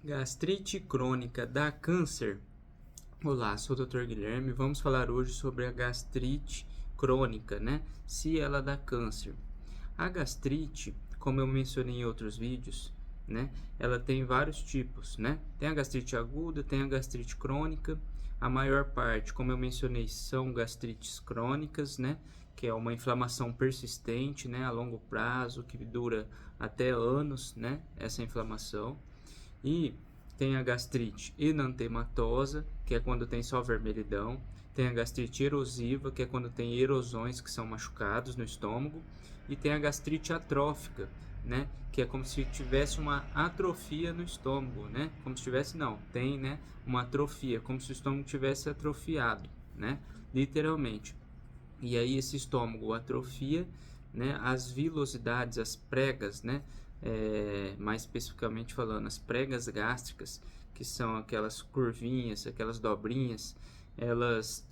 Gastrite crônica dá câncer? Olá, sou o Dr. Guilherme. Vamos falar hoje sobre a gastrite crônica, né? Se ela dá câncer. A gastrite, como eu mencionei em outros vídeos, né? Ela tem vários tipos, né? Tem a gastrite aguda, tem a gastrite crônica. A maior parte, como eu mencionei, são gastrites crônicas, né? Que é uma inflamação persistente, né? A longo prazo, que dura até anos, né? Essa inflamação. E tem a gastrite enantematosa, que é quando tem só vermelhidão. Tem a gastrite erosiva, que é quando tem erosões, que são machucados no estômago. E tem a gastrite atrófica, né? Que é como se tivesse uma atrofia no estômago, né? Como se tivesse, não, tem, né? Uma atrofia, como se o estômago tivesse atrofiado, né? Literalmente. E aí esse estômago atrofia, né? As vilosidades, as pregas, né? Mais especificamente falando, as pregas gástricas, que são aquelas curvinhas, aquelas dobrinhas, elas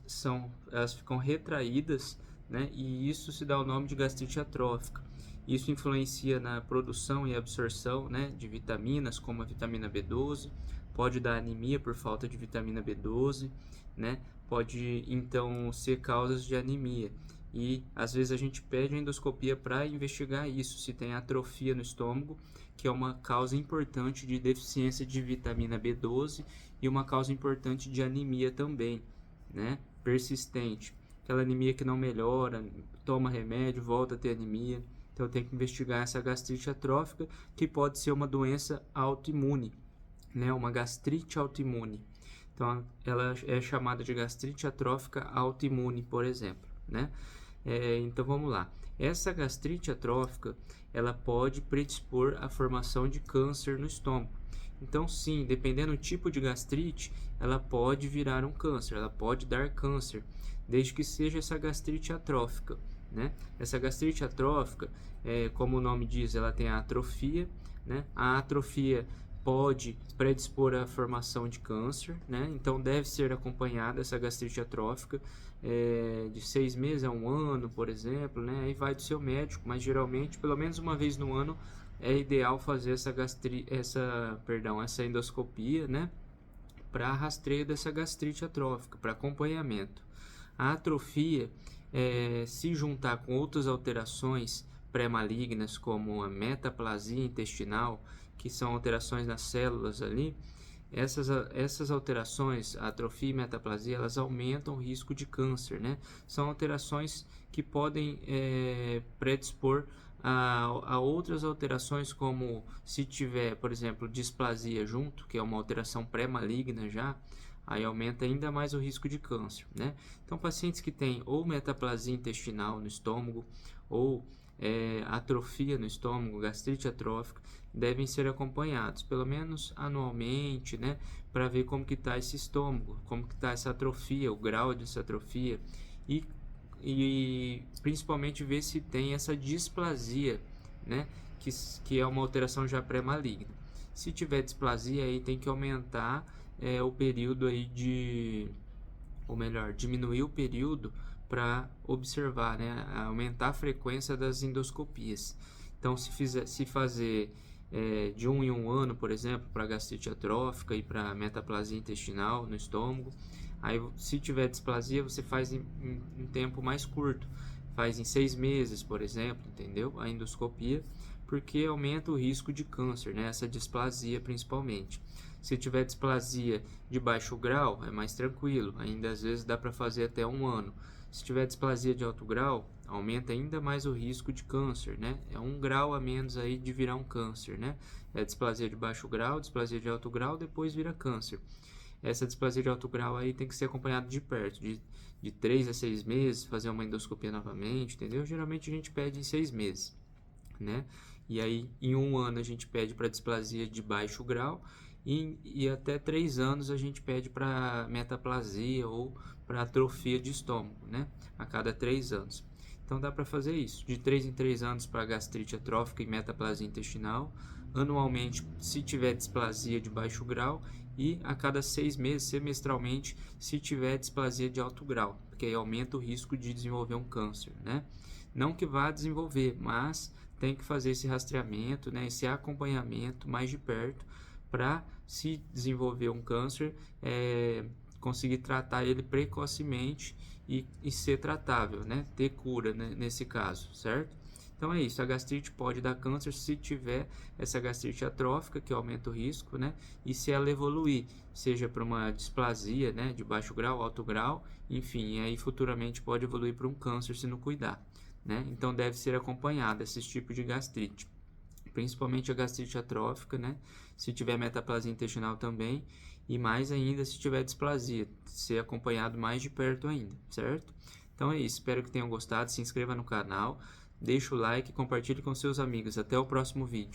ficam retraídas, né? E isso se dá o nome de gastrite atrófica. Isso influencia na produção e absorção, né, de vitaminas, como a vitamina B12, pode dar anemia por falta de vitamina B12, né? Pode então ser causas de anemia. E às vezes a gente pede a endoscopia para investigar isso, se tem atrofia no estômago, que é uma causa importante de deficiência de vitamina B12 e uma causa importante de anemia também, né? Persistente. Aquela anemia que não melhora, toma remédio, volta a ter anemia. Então tem que investigar essa gastrite atrófica, que pode ser uma doença autoimune, né? Uma gastrite autoimune. Então ela é chamada de gastrite atrófica autoimune, por exemplo, né? Então vamos lá. Essa gastrite atrófica, ela pode predispor à formação de câncer no estômago. Então sim, dependendo do tipo de gastrite, ela pode virar um câncer, ela pode dar câncer, desde que seja essa gastrite atrófica, né? Essa gastrite atrófica, como o nome diz, ela tem a atrofia, né? A atrofia pode predispor à formação de câncer, né? Então deve ser acompanhada essa gastrite atrófica de 6 meses a 1 ano, por exemplo, né? Aí vai do seu médico, mas geralmente pelo menos uma vez no ano é ideal fazer essa endoscopia, né? Para rastreio dessa gastrite atrófica, para acompanhamento. A atrofia, se juntar com outras alterações pré-malignas, como a metaplasia intestinal, que são alterações nas células ali, essas alterações, a atrofia e metaplasia, elas aumentam o risco de câncer, né? São alterações que podem predispor a outras alterações, como se tiver, por exemplo, displasia junto, que é uma alteração pré-maligna já, aí aumenta ainda mais o risco de câncer, né? Então, pacientes que têm ou metaplasia intestinal no estômago, ou atrofia no estômago, gastrite atrófica, devem ser acompanhados, pelo menos anualmente, né? Para ver como que está esse estômago, como que está essa atrofia, o grau dessa atrofia, e principalmente ver se tem essa displasia, né? Que é uma alteração já pré-maligna. Se tiver displasia, aí tem que aumentar o período aí ou melhor, diminuir o período para observar, né? Aumentar a frequência das endoscopias. Então, se fazer de 1 em 1 ano, por exemplo, para gastrite atrófica e para metaplasia intestinal no estômago, aí se tiver displasia, você faz em tempo mais curto, faz em 6 meses, por exemplo, entendeu? A endoscopia, porque aumenta o risco de câncer, né? Essa displasia principalmente. Se tiver displasia de baixo grau, é mais tranquilo, ainda às vezes dá para fazer até 1 ano. Se tiver displasia de alto grau, aumenta ainda mais o risco de câncer, né? É 1 grau a menos aí de virar um câncer, né? É displasia de baixo grau, displasia de alto grau, depois vira câncer. Essa displasia de alto grau aí tem que ser acompanhada de perto, de 3 a 6 meses, fazer uma endoscopia novamente, entendeu? Geralmente a gente pede em 6 meses, né? E aí em 1 ano a gente pede para displasia de baixo grau e até 3 anos a gente pede para metaplasia ou para atrofia de estômago, né? A cada 3 anos. Então dá para fazer isso, de 3 em 3 anos para gastrite atrófica e metaplasia intestinal, anualmente se tiver displasia de baixo grau e a cada 6 meses, semestralmente, se tiver displasia de alto grau, porque aí aumenta o risco de desenvolver um câncer, né? Não que vá desenvolver, mas tem que fazer esse rastreamento, né? Esse acompanhamento mais de perto para, se desenvolver um câncer, conseguir tratar ele precocemente e ser tratável, né? Ter cura, né? Nesse caso, certo? Então é isso, a gastrite pode dar câncer se tiver essa gastrite atrófica, que aumenta o risco, né? E se ela evoluir, seja para uma displasia, né? De baixo grau, alto grau, enfim, aí futuramente pode evoluir para um câncer se não cuidar, né? Então deve ser acompanhado esse tipo de gastrite, principalmente a gastrite atrófica, né? Se tiver metaplasia intestinal também, e mais ainda se tiver displasia, ser acompanhado mais de perto ainda, certo? Então é isso, espero que tenham gostado, se inscreva no canal, deixa o like e compartilhe com seus amigos. Até o próximo vídeo.